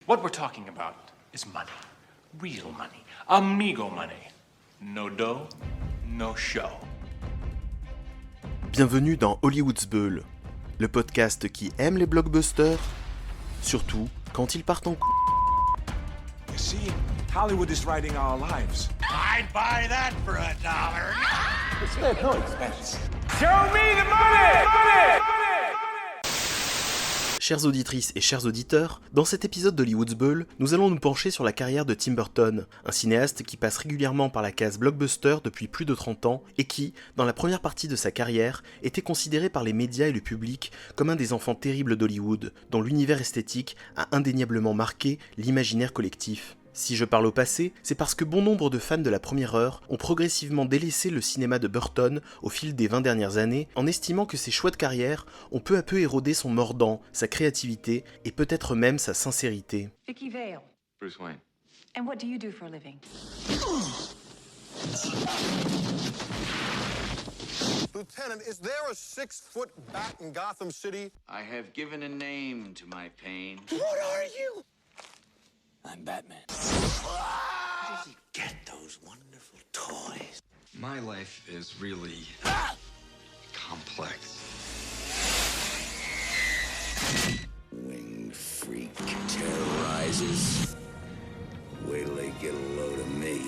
What we're talking about is money. Real money. Amigo money. No dough, no show. Bienvenue dans Hollywood's Bull, le podcast qui aime les blockbusters, surtout quand ils partent en couille. You see, Hollywood is writing our lives. I'd buy that for $1. It's no expense. Show me the money! Money! Chères auditrices et chers auditeurs, dans cet épisode d'Hollywood's Bull, nous allons nous pencher sur la carrière de Tim Burton, un cinéaste qui passe régulièrement par la case blockbuster depuis plus de 30 ans et qui, dans la première partie de sa carrière, était considéré par les médias et le public comme un des enfants terribles d'Hollywood, dont l'univers esthétique a indéniablement marqué l'imaginaire collectif. Si je parle au passé, c'est parce que bon nombre de fans de la première heure ont progressivement délaissé le cinéma de Burton au fil des 20 dernières années, en estimant que ses choix de carrière ont peu à peu érodé son mordant, sa créativité et peut-être même sa sincérité. Vicky Vale. Bruce Wayne. And what do you do for a living? Lieutenant, is there a 6-foot bat in Gotham City? I have given a name to my pain. What are you? I'm Batman. Where does he get those wonderful toys? My life is really complex. Winged freak terrorizes. Wait till they get a load of me.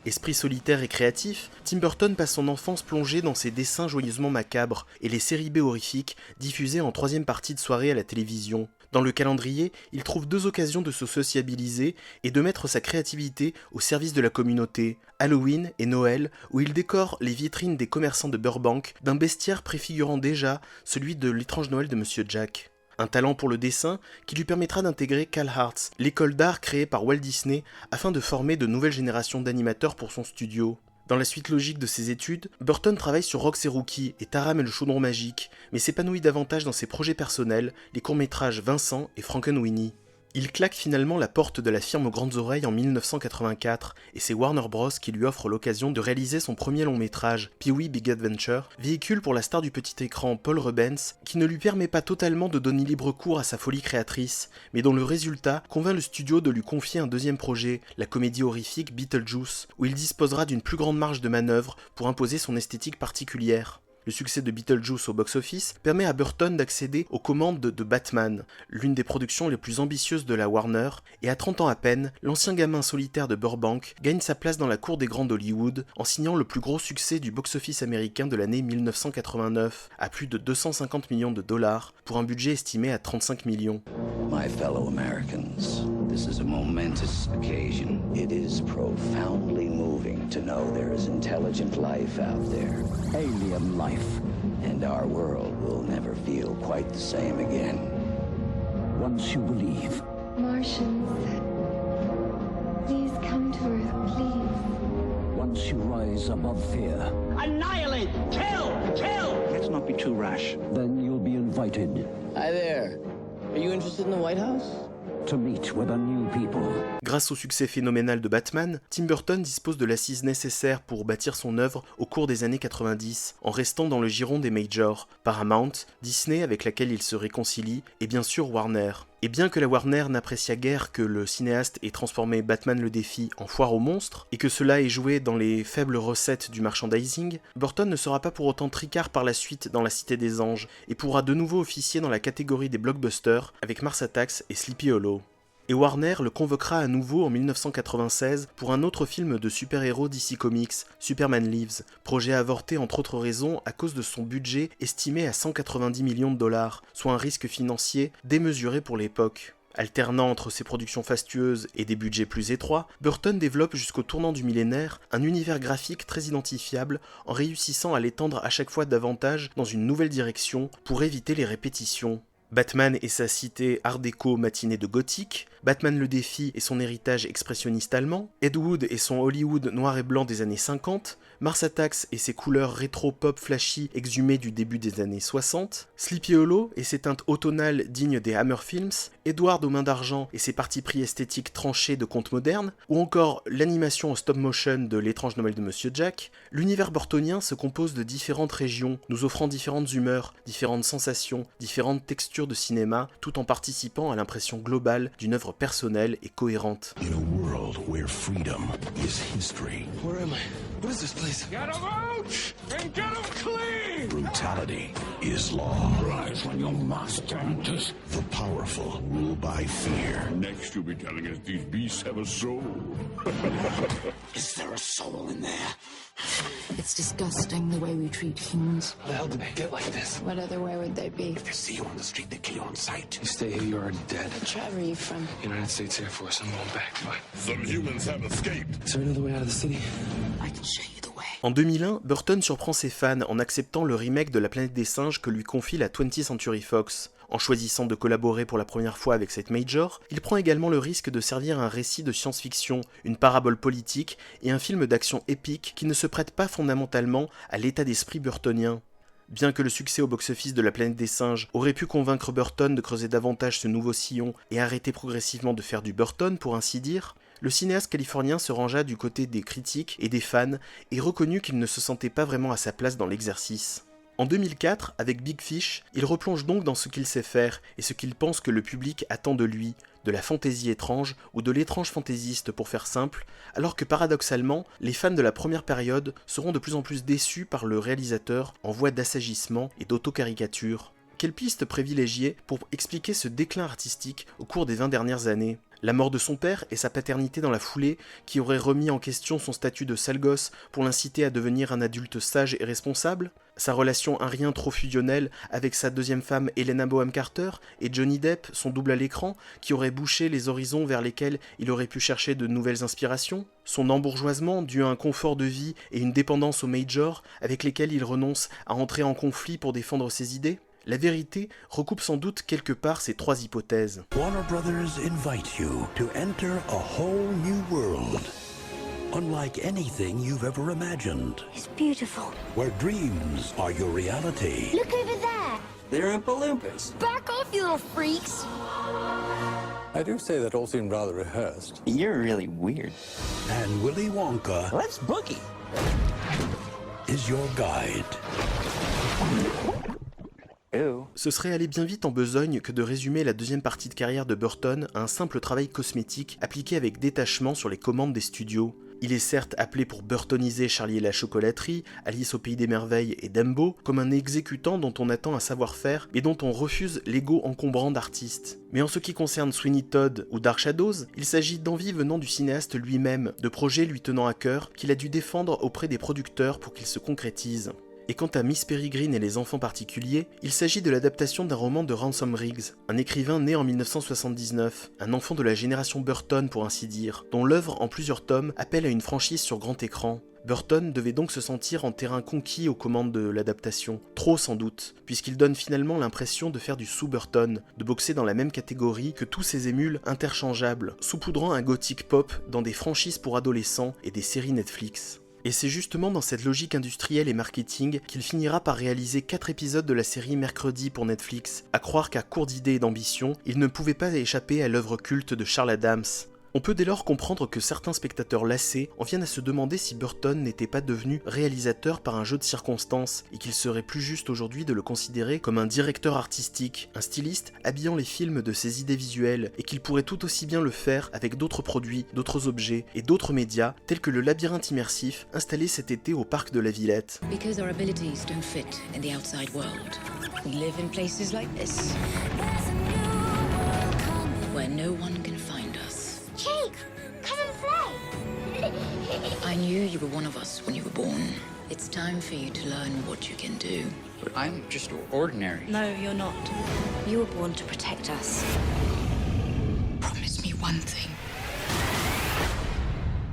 Esprit solitaire et créatif, Tim Burton passe son enfance plongé dans ses dessins joyeusement macabres et les séries B horrifiques diffusées en troisième partie de soirée à la télévision. Dans le calendrier, il trouve deux occasions de se sociabiliser et de mettre sa créativité au service de la communauté, Halloween et Noël, où il décore les vitrines des commerçants de Burbank d'un bestiaire préfigurant déjà celui de l'étrange Noël de Monsieur Jack. Un talent pour le dessin qui lui permettra d'intégrer Cal Arts, l'école d'art créée par Walt Disney afin de former de nouvelles générations d'animateurs pour son studio. Dans la suite logique de ses études, Burton travaille sur Rox et Rookie et Taram et le chaudron magique, mais s'épanouit davantage dans ses projets personnels, les courts-métrages Vincent et Frankenweenie. Il claque finalement la porte de la firme aux grandes oreilles en 1984 et c'est Warner Bros qui lui offre l'occasion de réaliser son premier long-métrage, Pee-wee Big Adventure, véhicule pour la star du petit écran Paul Rubens, qui ne lui permet pas totalement de donner libre cours à sa folie créatrice, mais dont le résultat convainc le studio de lui confier un deuxième projet, la comédie horrifique Beetlejuice, où il disposera d'une plus grande marge de manœuvre pour imposer son esthétique particulière. Le succès de Beetlejuice au box-office permet à Burton d'accéder aux commandes de Batman, l'une des productions les plus ambitieuses de la Warner, et à 30 ans à peine, l'ancien gamin solitaire de Burbank gagne sa place dans la cour des grands d'Hollywood en signant le plus gros succès du box-office américain de l'année 1989, à plus de 250 millions de dollars, pour un budget estimé à 35 millions. My fellow Americans, this is a momentous occasion. It is profoundly moving to know there is intelligent life out there. Alien life. And our world will never feel quite the same again. Once you believe. Martians, please come to Earth, please. Once you rise above fear. Annihilate! Kill! Kill! Let's not be too rash. Then you'll be invited. Hi there. Are you interested in the White House? To meet with a new people. Grâce au succès phénoménal de Batman, Tim Burton dispose de l'assise nécessaire pour bâtir son œuvre au cours des années 90, en restant dans le giron des majors, Paramount, Disney avec laquelle il se réconcilie, et bien sûr Warner. Et bien que la Warner n'apprécia guère que le cinéaste ait transformé Batman le défi en foire aux monstres, et que cela ait joué dans les faibles recettes du merchandising, Burton ne sera pas pour autant tricard par la suite dans La Cité des Anges, et pourra de nouveau officier dans la catégorie des blockbusters avec Mars Attacks et Sleepy Hollow. Et Warner le convoquera à nouveau en 1996 pour un autre film de super-héros DC Comics, Superman Lives, projet avorté entre autres raisons à cause de son budget estimé à 190 millions de dollars, soit un risque financier démesuré pour l'époque. Alternant entre ses productions fastueuses et des budgets plus étroits, Burton développe jusqu'au tournant du millénaire un univers graphique très identifiable en réussissant à l'étendre à chaque fois davantage dans une nouvelle direction pour éviter les répétitions. Batman et sa cité art déco matinée de gothique, Batman le défi et son héritage expressionniste allemand, Ed Wood et son Hollywood noir et blanc des années 50, Mars Attacks et ses couleurs rétro-pop flashy exhumées du début des années 60, Sleepy Hollow et ses teintes automnales dignes des Hammer Films, Edward aux mains d'argent et ses partis pris esthétiques tranchés de contes modernes, ou encore l'animation en stop-motion de L'étrange Noël de Monsieur Jack, l'univers burtonien se compose de différentes régions, nous offrant différentes humeurs, différentes sensations, différentes textures de cinéma, tout en participant à l'impression globale d'une œuvre personnelle et cohérente. In a world where freedom is history. Where am I? What is this place? Get 'em out and get 'em clean! Brutality is law. Rise when your master enters. The powerful rule by fear. Next you'll be telling us these beasts have a soul. Is there a soul in there? It's disgusting the way we treat humans. How the hell did they get like this? What other way would they be? If they see you on the street, they kill you on sight. You stay here, you're already dead. Where are you from? United States Air Force, I'm going back. Bye. Some humans have escaped. Is there another way out of the city? I can show you the way. En 2001, Burton surprend ses fans en acceptant le remake de La Planète des Singes que lui confie la 20th Century Fox. En choisissant de collaborer pour la première fois avec cette major, il prend également le risque de servir un récit de science-fiction, une parabole politique et un film d'action épique qui ne se prête pas fondamentalement à l'état d'esprit burtonien. Bien que le succès au box-office de La Planète des Singes aurait pu convaincre Burton de creuser davantage ce nouveau sillon et arrêter progressivement de faire du Burton pour ainsi dire, le cinéaste californien se rangea du côté des critiques et des fans et reconnut qu'il ne se sentait pas vraiment à sa place dans l'exercice. En 2004, avec Big Fish, il replonge donc dans ce qu'il sait faire et ce qu'il pense que le public attend de lui, de la fantaisie étrange ou de l'étrange fantaisiste pour faire simple, alors que paradoxalement, les fans de la première période seront de plus en plus déçus par le réalisateur en voie d'assagissement et d'autocaricature. Quelle piste privilégier pour expliquer ce déclin artistique au cours des 20 dernières années ? La mort de son père et sa paternité dans la foulée, qui aurait remis en question son statut de sale gosse pour l'inciter à devenir un adulte sage et responsable ? Sa relation un rien trop fusionnelle avec sa deuxième femme Helena Bonham Carter et Johnny Depp, son double à l'écran, qui aurait bouché les horizons vers lesquels il aurait pu chercher de nouvelles inspirations ? Son embourgeoisement dû à un confort de vie et une dépendance aux majors avec lesquels il renonce à entrer en conflit pour défendre ses idées ? La vérité recoupe sans doute quelque part ces trois hypothèses. Warner Brothers invite you to enter a whole new world. Unlike anything you've ever imagined. It's beautiful. Where dreams are your reality. Look over there. They're Oompa Loompas. Back off, you little freaks. I do say that all seemed rather rehearsed. You're really weird. And Willy Wonka Let's boogie. is your guide. Ce serait aller bien vite en besogne que de résumer la deuxième partie de carrière de Burton à un simple travail cosmétique appliqué avec détachement sur les commandes des studios. Il est certes appelé pour burtoniser Charlie et la chocolaterie, Alice au pays des merveilles et Dumbo, comme un exécutant dont on attend un savoir-faire et dont on refuse l'ego encombrant d'artiste. Mais en ce qui concerne Sweeney Todd ou Dark Shadows, il s'agit d'envies venant du cinéaste lui-même, de projets lui tenant à cœur qu'il a dû défendre auprès des producteurs pour qu'ils se concrétisent. Et quant à Miss Peregrine et les enfants particuliers, il s'agit de l'adaptation d'un roman de Ransom Riggs, un écrivain né en 1979, un enfant de la génération Burton pour ainsi dire, dont l'œuvre en plusieurs tomes appelle à une franchise sur grand écran. Burton devait donc se sentir en terrain conquis aux commandes de l'adaptation, trop sans doute, puisqu'il donne finalement l'impression de faire du sous-Burton, de boxer dans la même catégorie que tous ces émules interchangeables, saupoudrant un gothique pop dans des franchises pour adolescents et des séries Netflix. Et c'est justement dans cette logique industrielle et marketing qu'il finira par réaliser 4 épisodes de la série Mercredi pour Netflix, à croire qu'à court d'idées et d'ambition, il ne pouvait pas échapper à l'œuvre culte de Charles Addams. On peut dès lors comprendre que certains spectateurs lassés en viennent à se demander si Burton n'était pas devenu réalisateur par un jeu de circonstances et qu'il serait plus juste aujourd'hui de le considérer comme un directeur artistique, un styliste habillant les films de ses idées visuelles et qu'il pourrait tout aussi bien le faire avec d'autres produits, d'autres objets et d'autres médias tels que le labyrinthe immersif installé cet été au parc de la Villette. Because our abilities don't fit in the outside world. We live in places like this where no one can find us. Jake, come and play. I knew you were one of us when you were born. It's time for you to learn what you can do. But I'm just ordinary. No, you're not. You were born to protect us. Promise me one thing.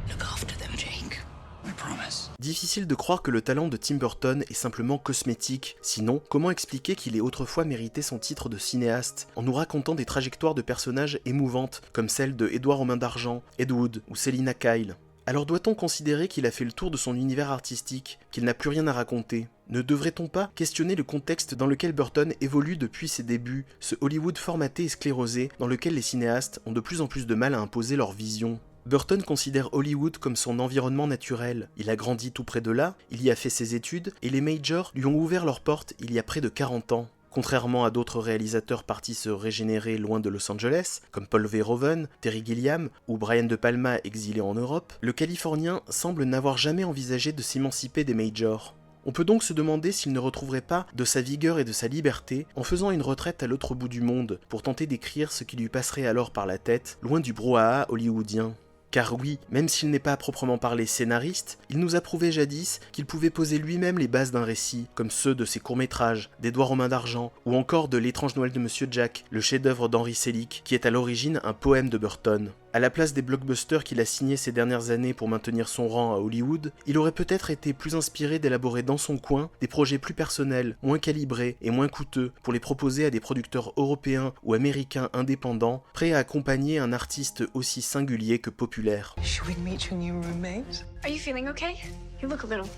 Look after them, Jake. I promise. Difficile de croire que le talent de Tim Burton est simplement cosmétique, sinon comment expliquer qu'il ait autrefois mérité son titre de cinéaste en nous racontant des trajectoires de personnages émouvantes comme celle de Édouard aux mains d'argent, Ed Wood ou Selina Kyle. Alors doit-on considérer qu'il a fait le tour de son univers artistique, qu'il n'a plus rien à raconter ? Ne devrait-on pas questionner le contexte dans lequel Burton évolue depuis ses débuts, ce Hollywood formaté et sclérosé dans lequel les cinéastes ont de plus en plus de mal à imposer leur vision ? Burton considère Hollywood comme son environnement naturel. Il a grandi tout près de là, il y a fait ses études, et les majors lui ont ouvert leurs portes il y a près de 40 ans. Contrairement à d'autres réalisateurs partis se régénérer loin de Los Angeles, comme Paul Verhoeven, Terry Gilliam ou Brian De Palma exilé en Europe, le Californien semble n'avoir jamais envisagé de s'émanciper des majors. On peut donc se demander s'il ne retrouverait pas de sa vigueur et de sa liberté en faisant une retraite à l'autre bout du monde pour tenter d'écrire ce qui lui passerait alors par la tête, loin du brouhaha hollywoodien. Car oui, même s'il n'est pas à proprement parler scénariste, il nous a prouvé jadis qu'il pouvait poser lui-même les bases d'un récit, comme ceux de ses courts-métrages, d'Édouard aux mains d'argent, ou encore de L'étrange Noël de Monsieur Jack, le chef-d'œuvre d'Henry Selick, qui est à l'origine un poème de Burton. À la place des blockbusters qu'il a signés ces dernières années pour maintenir son rang à Hollywood, il aurait peut-être été plus inspiré d'élaborer dans son coin des projets plus personnels, moins calibrés et moins coûteux pour les proposer à des producteurs européens ou américains indépendants, prêts à accompagner un artiste aussi singulier que populaire. Should we meet your new roommate? Are you feeling okay? You look a little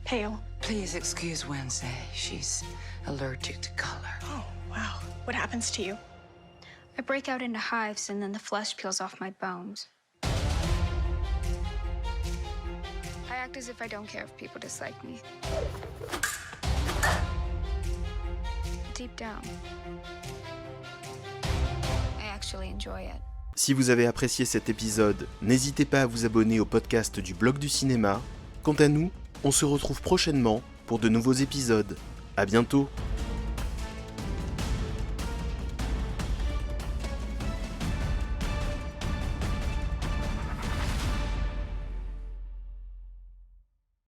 pale. Please excuse Wednesday. She's allergic to color. Oh, wow. What happens to you? I break out into hives and then the flesh peels off my bones. I act as if I don't care if people dislike me. Deep down, I actually enjoy it. Si vous avez apprécié cet épisode, n'hésitez pas à vous abonner au podcast du Blog du Cinéma. Quant à nous, on se retrouve prochainement pour de nouveaux épisodes. À bientôt!